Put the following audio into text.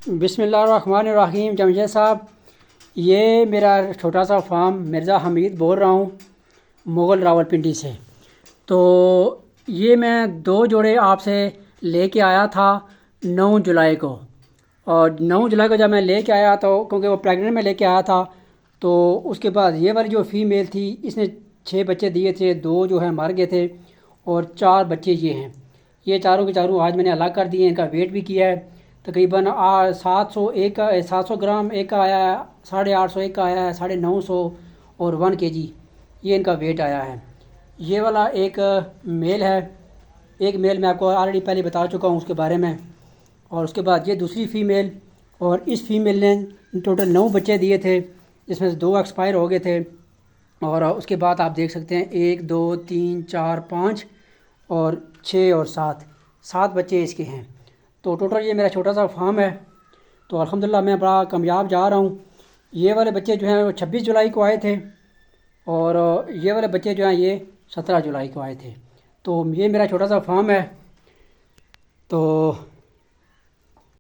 بسم اللہ الرحمن الرحیم۔ جمشید صاحب، یہ میرا چھوٹا سا فارم مرزا حمید بول رہا ہوں، مغل راولپنڈی سے۔ تو یہ میں 2 جوڑے آپ سے لے کے آیا تھا 9 جولائی کو، اور 9 جولائی کو جب میں لے کے آیا تو کیونکہ وہ پریگننٹ میں لے کے آیا تھا، تو اس کے بعد یہ والی جو فیمیل تھی اس نے 6 بچے دیے تھے، 2 جو ہیں مر گئے تھے، اور 4 بچے یہ ہیں۔ یہ چاروں کے چاروں آج میں نے الگ کر دیے ہیں۔ ان کا ویٹ بھی کیا ہے، تقریباً 700 گرام ایک کا آیا ہے، 850 ایک کا آیا ہے، 950 اور 1 kg یہ ان کا ویٹ آیا ہے۔ یہ والا ایک میل ہے، ایک میل میں آپ کو آلریڈی پہلے بتا چکا ہوں اس کے بارے میں، اور اس کے بعد یہ دوسری فیمیل، اور اس فیمیل نے ٹوٹل 9 بچے دیے تھے، جس میں سے 2 ایکسپائر ہو گئے تھے، اور اس کے بعد آپ دیکھ سکتے ہیں 1 2 3 4 5 اور 6 اور 7 بچے اس کے ہیں۔ تو ٹوٹل یہ میرا چھوٹا سا فارم ہے، تو الحمدللہ میں بڑا کامیاب جا رہا ہوں۔ یہ والے بچے جو ہیں وہ 26 جولائی کو آئے تھے، اور یہ والے بچے جو ہیں یہ 17 جولائی کو آئے تھے۔ تو یہ میرا چھوٹا سا فارم ہے۔ تو